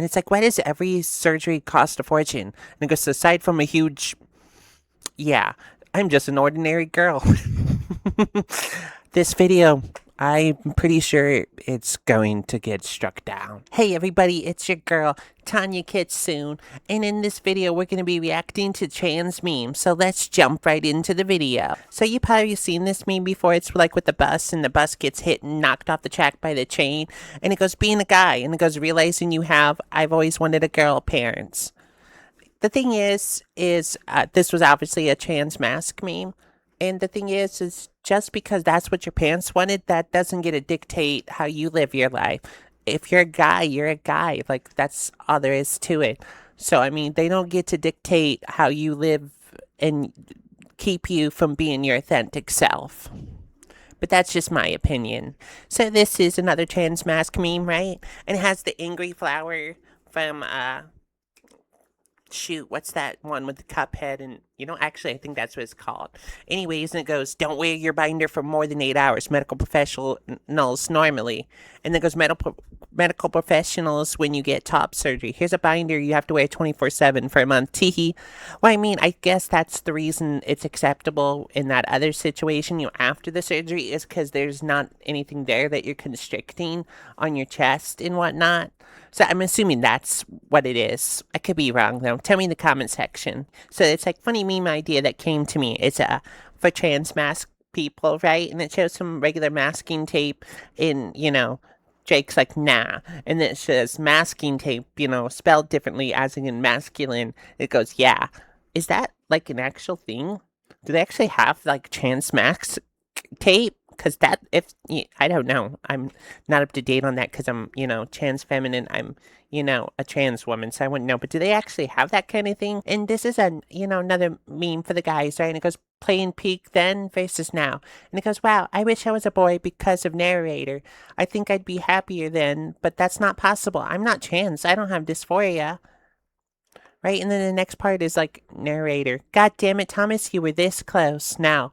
And it's like, why does every surgery cost a fortune? And it goes, aside from a huge, yeah, I'm just an ordinary girl. This video, I'm pretty sure it's going to get struck down. Hey everybody, it's your girl, Tonya Kitsune, and in this video we're going to be reacting to trans memes, so let's jump right into the video. So you probably seen this meme before. It's like with the bus, and the bus gets hit and knocked off the track by the train, and it goes, being a guy, and it goes, realizing you have, I've always wanted a girl parents. The thing is this was obviously a trans mask meme. And the thing is just because that's what your parents wanted, that doesn't get to dictate how you live your life. If you're a guy, you're a guy. Like, that's all there is to it. So, I mean, they don't get to dictate how you live and keep you from being your authentic self. But that's just my opinion. So, this is another trans mask meme, right? And it has the angry flower from, shoot, what's that one with the cup head? And actually, I think that's what it's called. Anyways, and it goes, don't wear your binder for more than 8 hours. Medical professionals normally. And then goes, medical professionals when you get top surgery. Here's a binder you have to wear 24/7 for a month. Teehee. Well, I mean, I guess that's the reason it's acceptable in that other situation, after the surgery, is because there's not anything there that you're constricting on your chest and whatnot. So I'm assuming that's what it is. I could be wrong though. Tell me in the comment section. So it's like funny meme idea that came to me. It's for trans mask people, right? And it shows some regular masking tape in, Jake's like, nah. And then it says masking tape, spelled differently as in masculine. It goes, yeah. Is that like an actual thing? Do they actually have like trans mask tape? Because that, if I don't know, I'm not up to date on that because I'm, trans feminine. I'm, a trans woman, so I wouldn't know. But do they actually have that kind of thing? And this is another meme for the guys, right? And it goes, playing peak then versus now. And it goes, wow, I wish I was a boy because of narrator. I think I'd be happier then, but that's not possible. I'm not trans. I don't have dysphoria. Right? And then the next part is like narrator. God damn it, Thomas, you were this close. Now,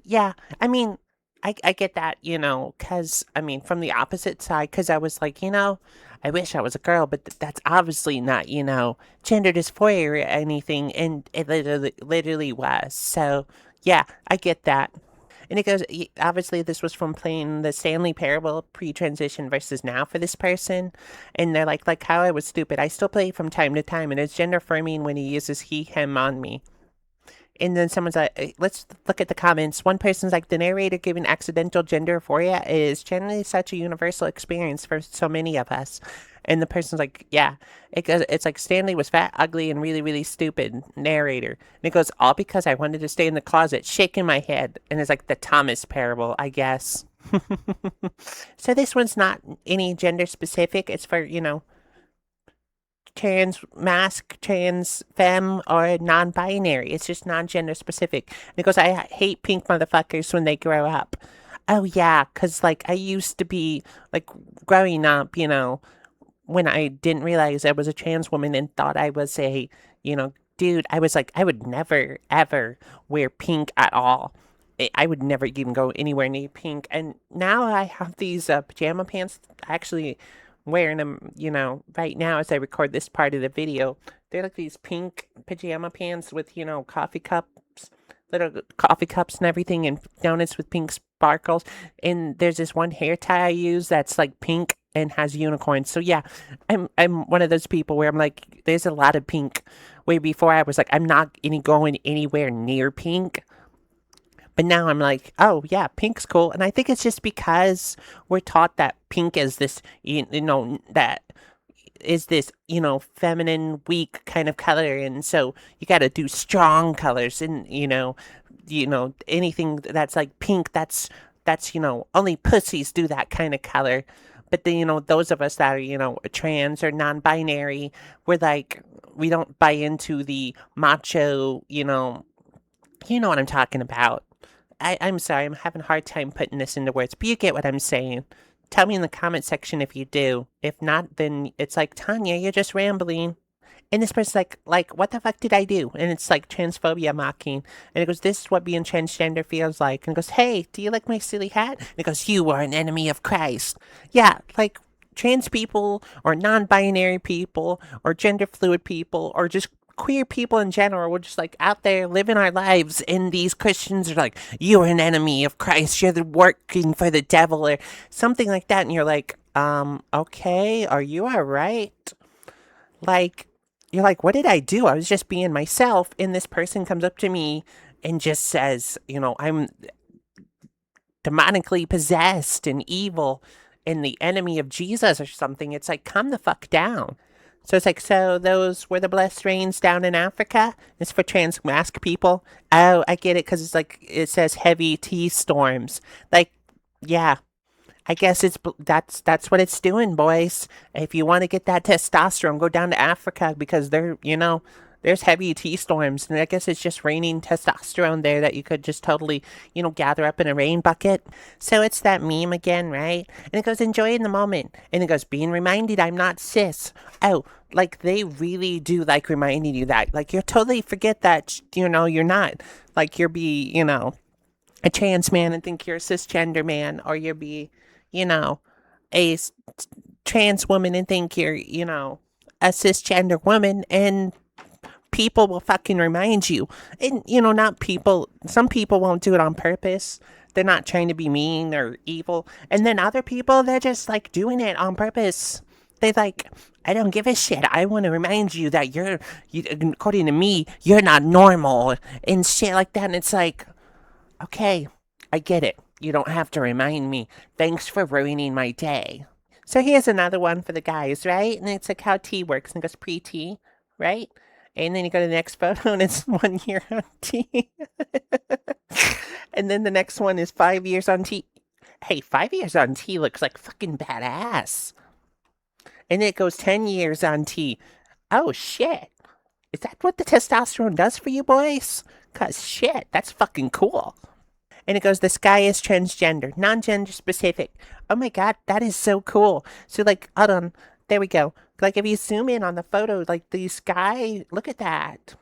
yeah, I mean, I get that, because, I mean, from the opposite side, because I was like, I wish I was a girl, but that's obviously not, gender dysphoria or anything, and it literally was. So, yeah, I get that. And it goes, obviously, this was from playing the Stanley Parable pre-transition versus now for this person. And they're like how I was stupid. I still play from time to time, and it's gender affirming when he uses he, him on me. And then someone's like, let's look at the comments. One person's like, the narrator giving accidental gender dysphoria is generally such a universal experience for so many of us. And the person's like, yeah, it's like Stanley was fat, ugly, and really, really stupid narrator. And it goes, all because I wanted to stay in the closet, shaking my head. And it's like the Thomas parable, I guess. So this one's not any gender specific. It's for, trans mask, trans femme, or non-binary. It's just non-gender specific. And it goes, I hate pink motherfuckers when they grow up. Oh yeah, because like I used to be like growing up, when I didn't realize I was a trans woman and thought I was a, dude, I was like, I would never ever wear pink at all. I would never even go anywhere near pink. And now I have these pajama pants. Actually, wearing them, right now as I record this part of the video. They're like these pink pajama pants with, coffee cups, little coffee cups and everything, and donuts with pink sparkles. And there's this one hair tie I use that's like pink and has unicorns. So yeah, I'm one of those people where I'm like, there's a lot of pink. Way before I was like, I'm not going anywhere near pink. But now I'm like, oh yeah, pink's cool. And I think it's just because we're taught that pink is this, that is this, feminine, weak kind of color. And so you got to do strong colors. And, anything that's like pink, that's, only pussies do that kind of color. But then, those of us that are, trans or non-binary, we're like, we don't buy into the macho, what I'm talking about. I'm sorry, I'm having a hard time putting this into words, but you get what I'm saying. Tell me in the comment section if you do. If not, then it's like, Tonya, you're just rambling. And this person's like, what the fuck did I do? And it's like transphobia mocking. And it goes, this is what being transgender feels like. And it goes, hey, do you like my silly hat? And it goes, you are an enemy of Christ. Yeah, like, trans people or non-binary people or gender fluid people or just queer people in general. We're just like out there living our lives, and these Christians are like, you're an enemy of Christ, you're working for the devil or something like that, and you're like, okay, are you all right? Like, you're like, what did I do? I was just being myself, and this person comes up to me and just says, I'm demonically possessed and evil and the enemy of Jesus or something. It's like, calm the fuck down. So it's like, so those were the blessed rains down in Africa? It's for trans mask people? Oh, I get it, because it's like, it says heavy T storms. Like, yeah, I guess that's what it's doing, boys. If you want to get that testosterone, go down to Africa because there's heavy T storms, and I guess it's just raining testosterone there that you could just totally, gather up in a rain bucket. So it's that meme again, right? And it goes, enjoying the moment, and it goes, being reminded I'm not cis. Oh, like they really do like reminding you that, like you totally forget that, you're not, like you're a trans man and think you're a cisgender man, or you'll be, you know, a trans woman and think you're, a cisgender woman, and people will fucking remind you. And, not people, some people won't do it on purpose. They're not trying to be mean or evil. And then other people, they're just like doing it on purpose. They like, I don't give a shit. I want to remind you that according to me, you're not normal and shit like that. And it's like, okay, I get it. You don't have to remind me. Thanks for ruining my day. So here's another one for the guys, right? And it's like how tea works. And it goes pre-tea, right? And then you go to the next photo and it's 1 year on tea. And then the next one is 5 years on tea. Hey, 5 years on tea looks like fucking badass. And then it goes 10 years on tea. Oh, shit. Is that what the testosterone does for you boys? Cause shit, that's fucking cool. And it goes, the sky is transgender, non-gender specific. Oh my god, that is so cool. So like, hold on, there we go. Like if you zoom in on the photo, like the sky, look at that.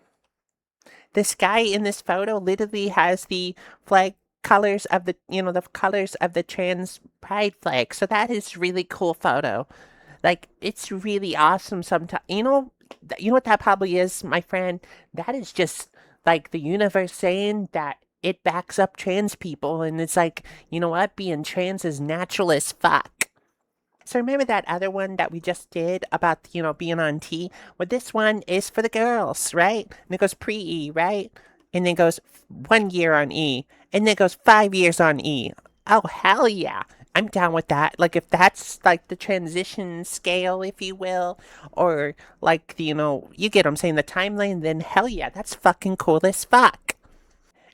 The sky in this photo literally has the flag colors of the colors of the trans pride flag. So that is really cool photo. Like it's really awesome sometimes. You know what that probably is, my friend? That is just like the universe saying that it backs up trans people, and it's like, you know what? Being trans is natural as fuck. So remember that other one that we just did about, being on T? Well, this one is for the girls, right? And it goes pre-E, right? And then it goes 1 year on E. And then it goes 5 years on E. Oh, hell yeah. I'm down with that. Like, if that's like the transition scale, if you will, or like, you get what I'm saying, the timeline, then hell yeah, that's fucking cool as fuck.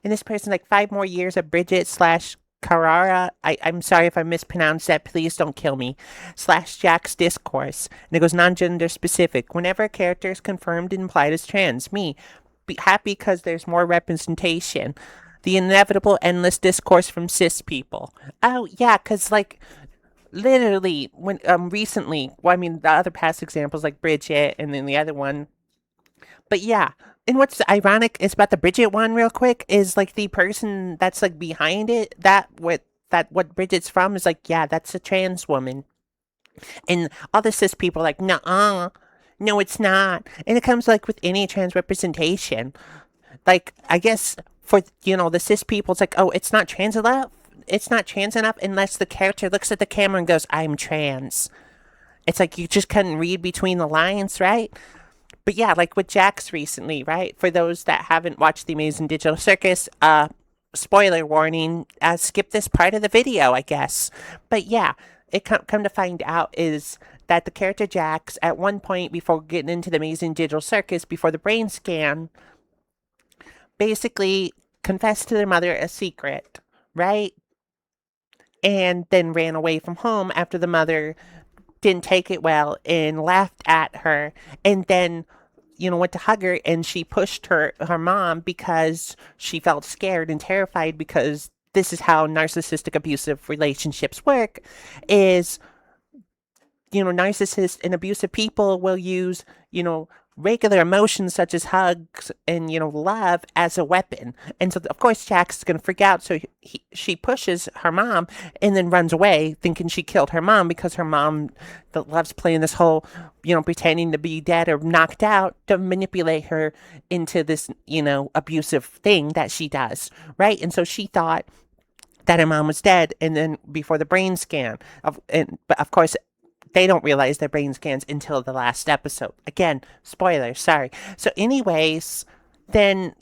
And this person, like 5 more years of Bridget slash Carrara, I'm sorry if I mispronounced that, please don't kill me, slash Jack's discourse. And it goes non-gender specific. Whenever a character is confirmed and implied as trans, me, be happy because there's more representation. The inevitable endless discourse from cis people. Oh, yeah, because, like, literally, when recently, well, I mean, the other past examples, like Bridget, and then the other one, but yeah, and what's ironic is about the Bridget one, real quick, is like the person that's like behind it, what Bridget's from is like, yeah, that's a trans woman, and all the cis people are like, nah, no, it's not, and it comes like with any trans representation. Like, I guess for the cis people, it's like, oh, it's not trans enough. It's not trans enough unless the character looks at the camera and goes, I'm trans. It's like you just couldn't read between the lines, right? But yeah, like with Jax recently, right? For those that haven't watched The Amazing Digital Circus, spoiler warning, skip this part of the video, I guess. But yeah, it come to find out is that the character Jax, at one point before getting into The Amazing Digital Circus, before the brain scan, basically confessed to their mother a secret, right? And then ran away from home after the mother didn't take it well and laughed at her, and then went to hug her, and she pushed her mom because she felt scared and terrified, because this is how narcissistic abusive relationships work, is narcissists and abusive people will use regular emotions such as hugs and love as a weapon. And so of course Jax is going to freak out, so she pushes her mom and then runs away thinking she killed her mom, because her mom that loves playing this whole pretending to be dead or knocked out to manipulate her into this abusive thing that she does, right? And so she thought that her mom was dead, and then before the brain scan but of course they don't realize their brain scans until the last episode. Again, spoilers, sorry. So, anyways, then,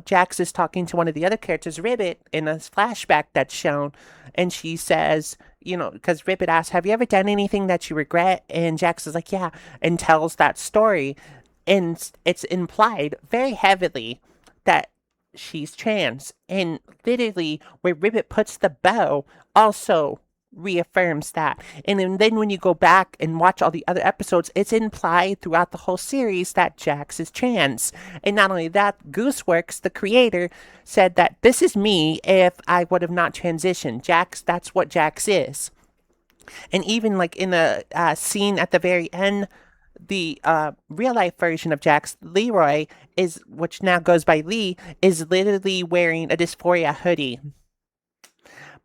Jax is talking to one of the other characters, Ribbit, in a flashback that's shown. And she says, because Ribbit asks, have you ever done anything that you regret? And Jax is like, yeah, and tells that story. And it's implied very heavily that she's trans. And literally, where Ribbit puts the bow, also reaffirms that. And then when you go back and watch all the other episodes, it's implied throughout the whole series that Jax is trans. And not only that, Gooseworks, the creator, said that this is me if I would have not transitioned. Jax, that's what Jax is. And even like in a scene at the very end, the real life version of Jax, Leroy, which now goes by Lee, is literally wearing a dysphoria hoodie.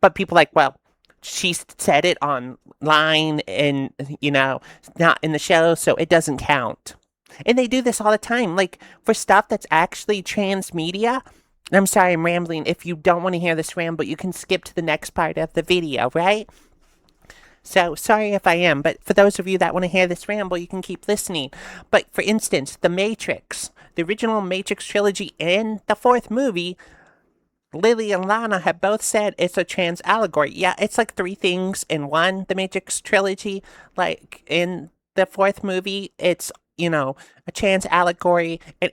But people like, well, she said it online and, not in the show, so it doesn't count. And they do this all the time. Like, for stuff that's actually trans media. I'm sorry, I'm rambling. If you don't want to hear this ramble, you can skip to the next part of the video, right? So, sorry if I am, but for those of you that want to hear this ramble, you can keep listening. But, for instance, The Matrix, the original Matrix trilogy and the fourth movie, Lily and Lana have both said it's a trans allegory. Yeah, it's like three things in one, the Matrix trilogy. Like in the fourth movie, it's, a trans allegory, an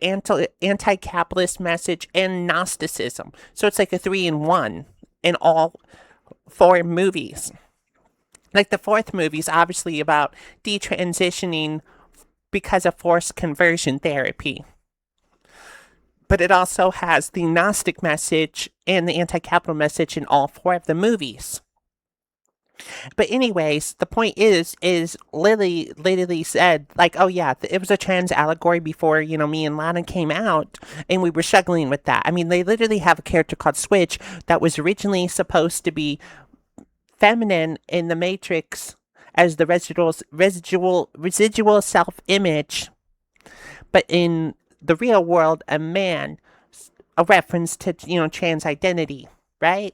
anti-capitalist message, and Gnosticism. So it's like a 3-in-1 in all four movies. Like the fourth movie is obviously about detransitioning because of forced conversion therapy. But it also has the Gnostic message and the anti-capital message in all four of the movies. But anyways, the point is Lily literally said, like, oh yeah, it was a trans allegory before, me and Lana came out, and we were struggling with that. I mean, they literally have a character called Switch that was originally supposed to be feminine in the Matrix as the residual self-image, but in the real world, a man, a reference to, trans identity, right?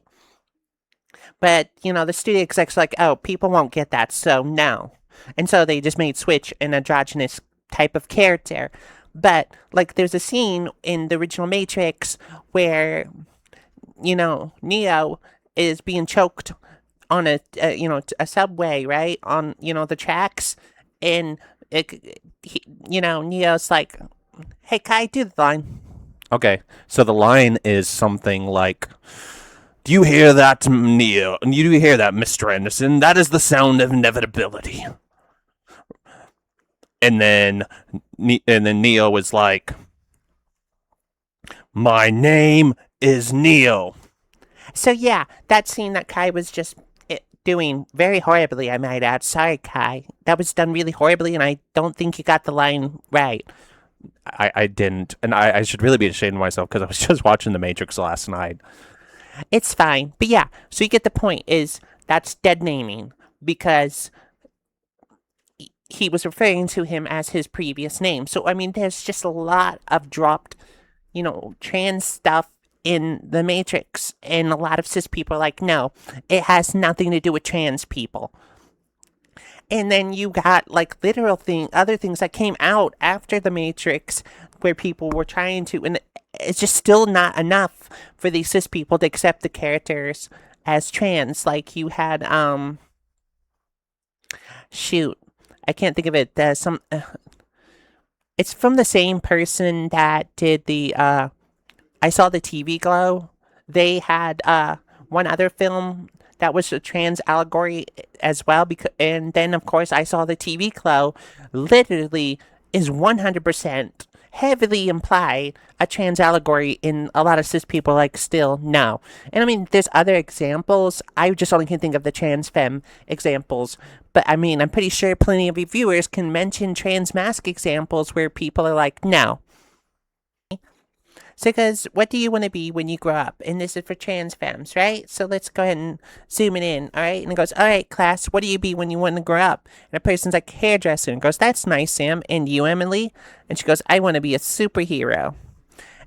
But, the studio execs like, oh, people won't get that, so no. And so they just made Switch an androgynous type of character. But, like, there's a scene in the original Matrix where, Neo is being choked on a subway, right? On, the tracks. And, Neo's like, hey, Kai, do the line. Okay, so the line is something like, do you hear that, Neo? Do you hear that, Mr. Anderson? That is the sound of inevitability. And then Neo was like, my name is Neo. So yeah, that scene that Kai was just doing very horribly, I might add. Sorry, Kai. That was done really horribly, and I don't think you got the line right. I didn't, and I should really be ashamed of myself because I was just watching The Matrix last night. It's fine. But yeah, so you get the point, is that's dead naming, because he was referring to him as his previous name. So, I mean, there's just a lot of dropped, trans stuff in The Matrix, and a lot of cis people are like, no, it has nothing to do with trans people. And then you got like literal other things that came out after The Matrix where people were trying to, and it's just still not enough for these cis people to accept the characters as trans. Like you had, shoot, I can't think of it. It's from the same person that did the, I Saw the TV Glow. They had, one other film that was a trans allegory as well. And then, of course, I Saw the TV Glow literally is 100% heavily imply a trans allegory, in a lot of cis people like still no. And I mean, there's other examples. I just only can think of the trans femme examples. But I mean, I'm pretty sure plenty of your viewers can mention trans masc examples where people are like, no. So, because what do you want to be when you grow up? And this is for trans femmes, right? So let's go ahead and zoom it in, all right? And it goes, all right, class, what do you be when you want to grow up? And a person's like, hairdresser. And goes, that's nice, Sam. And you, Emily? And she goes, I want to be a superhero.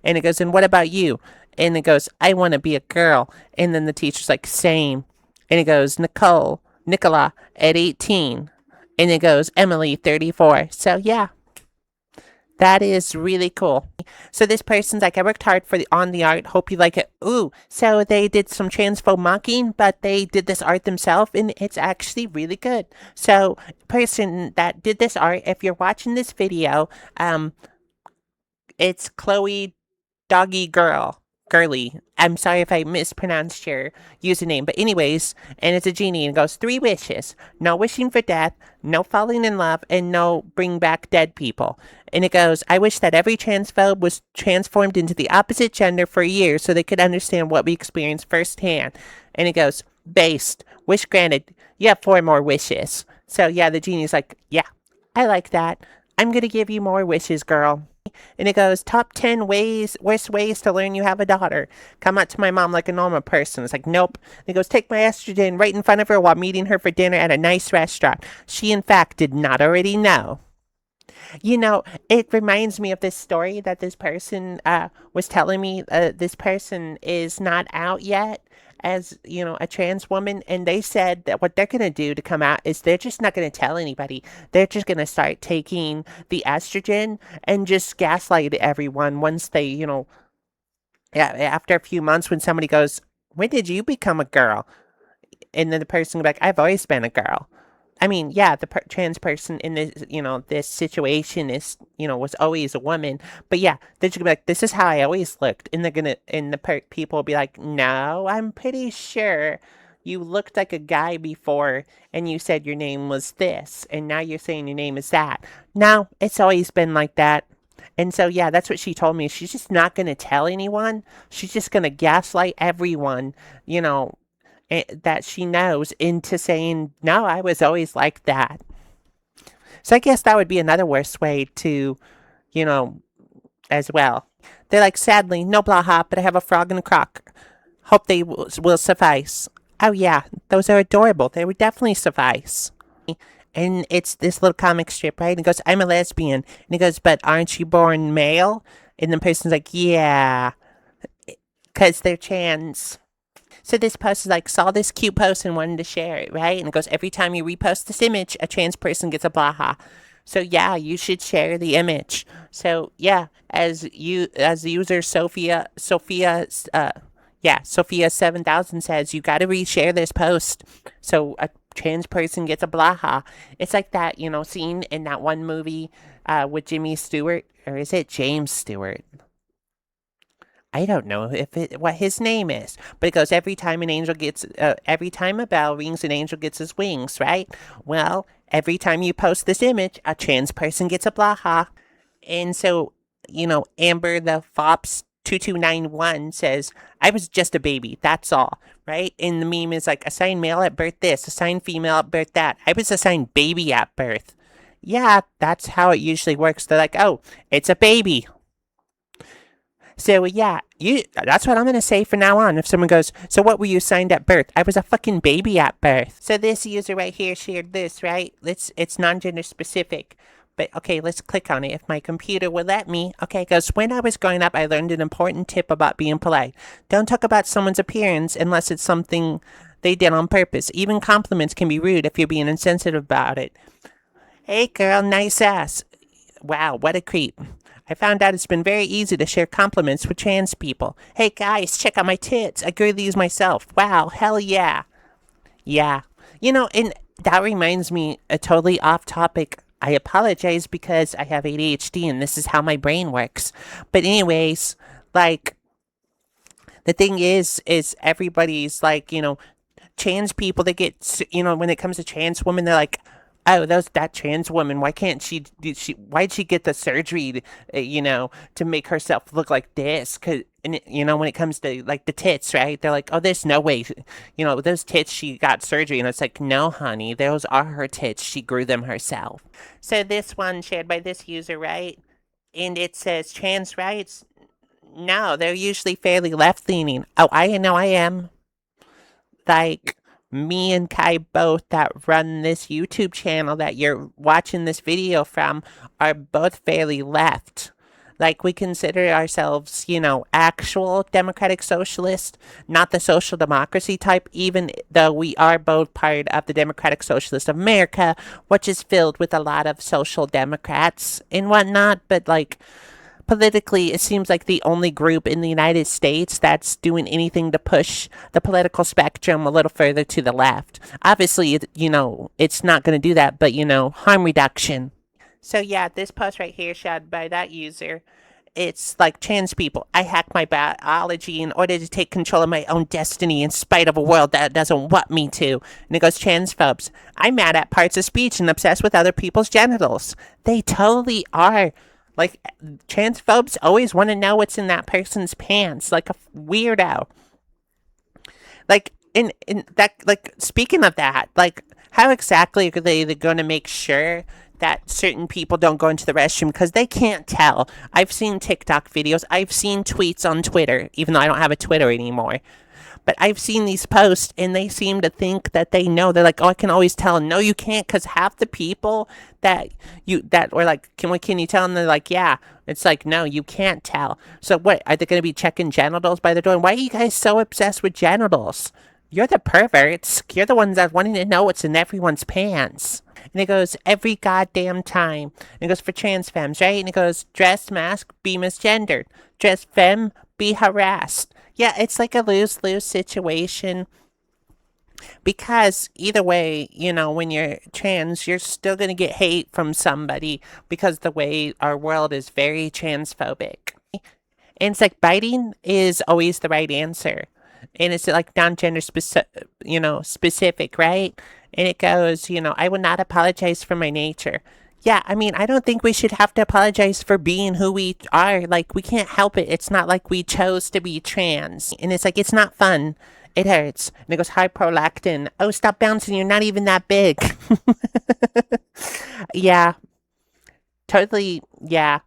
And it goes, and what about you? And it goes, I want to be a girl. And then the teacher's like, same. And it goes, Nicola, at 18. And it goes, Emily, 34. So, yeah. That is really cool. So this person's like, I worked hard on the art. Hope you like it. Ooh, so they did some transphobe mocking, but they did this art themselves, and it's actually really good. So person that did this art, if you're watching this video, it's Chloe Doggy Girly. I'm sorry if I mispronounced your username, but anyways, and it's a genie and it goes 3 wishes. No wishing for death, no falling in love, and no bring back dead people. And it goes, I wish that every transphobe was transformed into the opposite gender for a year so they could understand what we experienced firsthand. And it goes, based, wish granted, you have 4 more wishes. So yeah, the genie's like, yeah, I like that. I'm gonna give you more wishes, girl. And it goes, top 10 worst ways to learn you have a daughter. Come out to my mom like a normal person. It's like, nope. And it goes, take my estrogen right in front of her while meeting her for dinner at a nice restaurant. She, in fact, did not already know. You know, it reminds me of this story that this person was telling me. This person is not out yet as, you know, a trans woman. And they said that what they're going to do to come out is they're just not going to tell anybody. They're just going to start taking the estrogen and just gaslight everyone once they, you know, after a few months when somebody goes, when did you become a girl? And then the person will be like, I've always been a girl. I mean, yeah, the trans person in this, you know, this situation is, you know, was always a woman. But yeah, they're just gonna be like, this is how I always looked. And they're gonna, and the people will be like, no, I'm pretty sure you looked like a guy before and you said your name was this. And now you're saying your name is that. No, it's always been like that. And so, yeah, that's what she told me. She's just not going to tell anyone. She's just going to gaslight everyone, you know, that she knows into saying, no, I was always like that. So I guess that would be another worse way to, you know, as well. They're like, sadly, no blaha, but I have a frog and a croc. Hope they will suffice. Oh, yeah, those are adorable. They would definitely suffice. And it's this little comic strip, right? And it goes, I'm a lesbian. And he goes, but aren't you born male? And the person's like, yeah, because they're trans. So this post is like, saw this cute post and wanted to share it, right? And it goes, every time you repost this image, a trans person gets a blaha. So yeah, you should share the image. So yeah, as the user Sophia 7000 says, you got to reshare this post so a trans person gets a blaha. It's like that, you know, scene in that one movie with Jimmy Stewart, or is it James Stewart? I don't know what his name is, but it goes, every time every time a bell rings, an angel gets his wings, right? Well, every time you post this image, a trans person gets a blaha. And so, you know, Amber the Fops 2291 says, I was just a baby, that's all, right? And the meme is like, assigned male at birth this, assigned female at birth that. I was assigned baby at birth. Yeah, that's how it usually works. They're like, oh, it's a baby. So yeah, that's what I'm gonna say from now on. If someone goes, so what were you assigned at birth? I was a fucking baby at birth. So this user right here shared this, right? It's non-gender specific. But okay, let's click on it if my computer will let me. Okay, it goes, when I was growing up, I learned an important tip about being polite. Don't talk about someone's appearance unless it's something they did on purpose. Even compliments can be rude if you're being insensitive about it. Hey girl, nice ass. Wow, what a creep. I found out it's been very easy to share compliments with trans people. Hey guys, check out my tits. I grew these myself. Wow, hell yeah. Yeah. You know, and that reminds me, a totally off topic. I apologize because I have ADHD and this is how my brain works. But anyways, like, the thing is everybody's like, you know, trans people, they get, you know, when it comes to trans women, they're like, oh, that trans woman. Why can't why'd she get the surgery, to make herself look like this? Cause, when it comes to like the tits, right? They're like, oh, there's no way, those tits, she got surgery. And it's like, no, honey, those are her tits. She grew them herself. So this one shared by this user, right? And it says trans rights. No, they're usually fairly left leaning. Oh, I know I am. Like me and Kai both that run this YouTube channel that you're watching this video from are both fairly left. Like we consider ourselves, actual democratic socialist, not the social democracy type, even though we are both part of the Democratic Socialist of America, which is filled with a lot of social democrats and whatnot, but like politically, it seems like the only group in the United States that's doing anything to push the political spectrum a little further to the left. Obviously, it's not going to do that, but, harm reduction. So, yeah, this post right here, shared by that user, it's like trans people. I hack my biology in order to take control of my own destiny in spite of a world that doesn't want me to. And it goes, transphobes. I'm mad at parts of speech and obsessed with other people's genitals. They totally are. Like, transphobes always want to know what's in that person's pants, like a weirdo. Like, in that, like, speaking of that, like, how exactly are they going to make sure that certain people don't go into the restroom? Because they can't tell. I've seen TikTok videos. I've seen tweets on Twitter, even though I don't have a Twitter anymore. But I've seen these posts, and they seem to think that they know. They're like, "Oh, I can always tell." No, you can't, because half the people that were like, "Can you tell?" And they're like, "Yeah." It's like, no, you can't tell. So what? Are they going to be checking genitals by the door? And why are you guys so obsessed with genitals? You're the perverts. You're the ones that wanting to know what's in everyone's pants. And it goes, every goddamn time. And it goes, for trans femmes, right? And it goes, dress, mask, be misgendered. Dress femme, be harassed. Yeah, it's like a lose-lose situation. Because either way, when you're trans, you're still going to get hate from somebody because the way our world is very transphobic. And it's like biting is always the right answer. And it's like non-gender specific, right? And it goes, I would not apologize for my nature. Yeah, I mean, I don't think we should have to apologize for being who we are. Like, we can't help it. It's not like we chose to be trans. And it's like, it's not fun. It hurts. And it goes, high prolactin. Oh, stop bouncing. You're not even that big. Yeah, totally. Yeah.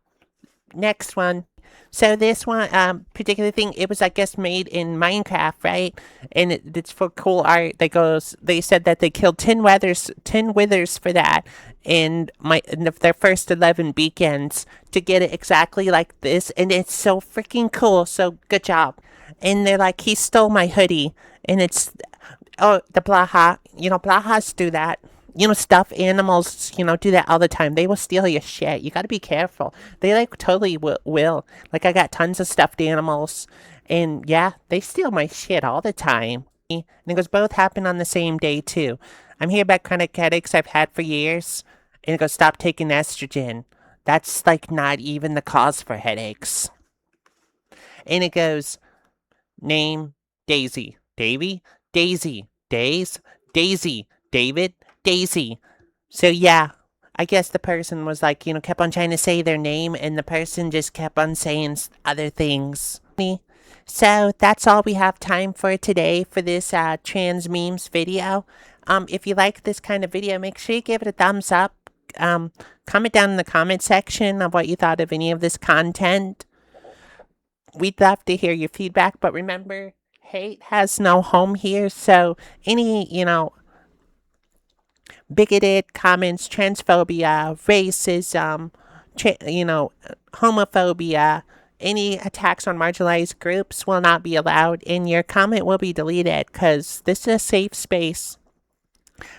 Next one. So this one, particular thing, it was, I guess, made in Minecraft, right? And it's for cool art. They said that they killed 10 withers for that, and their first 11 beacons to get it exactly like this, and it's so freaking cool. So good job. And they're like, he stole my hoodie, and it's the Blaha. Blahas do that. Stuffed animals, do that all the time. They will steal your shit. You gotta be careful. They, like, totally will. Like, I got tons of stuffed animals, and yeah, they steal my shit all the time. And it goes, both happen on the same day, too. I'm here about chronic headaches I've had for years, and it goes, stop taking estrogen. That's, like, not even the cause for headaches. And it goes, name, Daisy. Davy? Daisy. Daisy. David? Daisy. So yeah, I guess the person was like, kept on trying to say their name, and the person just kept on saying other things. So that's all we have time for today for this trans memes video. If you like this kind of video, make sure you give it a thumbs up. Comment down in the comment section of what you thought of any of this content. We'd love to hear your feedback, but remember, hate has no home here. So any, bigoted comments, transphobia, racism, homophobia, any attacks on marginalized groups will not be allowed, and your comment will be deleted because this is a safe space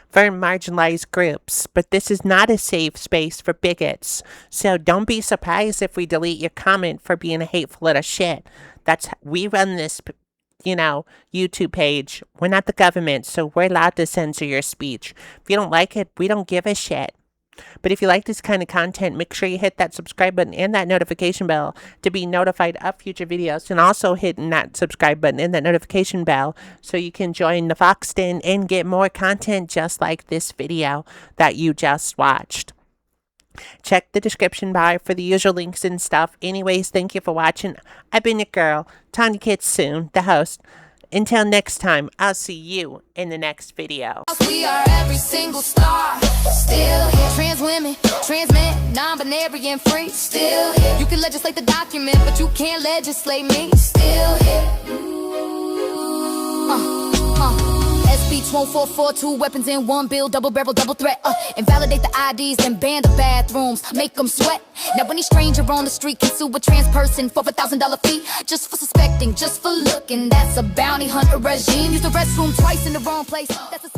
for marginalized groups, but this is not a safe space for bigots. So don't be surprised if we delete your comment for being a hateful little shit. We run this YouTube page. We're not the government, so we're allowed to censor your speech. If you don't like it, we don't give a shit. But if you like this kind of content, make sure you hit that subscribe button and that notification bell to be notified of future videos, and also hitting that subscribe button and that notification bell so you can join the Fox Den and get more content just like this video that you just watched. Check the description bar for the usual links and stuff. Anyways, thank you for watching. I've been your girl, Tonya Kitsune, the host. Until next time, I'll see you in the next video. We are every single star, still here. Trans women, trans men, non-binary and free, still here. You can legislate the document, but you can't legislate me, still here. SB 14442, weapons in one bill, double barrel, double threat. Invalidate the IDs, then ban the bathrooms, make them sweat. Now any stranger on the street can sue a trans person for $1,000 fee, just for suspecting, just for looking. That's a bounty hunter regime. Use the restroom twice in the wrong place. That's a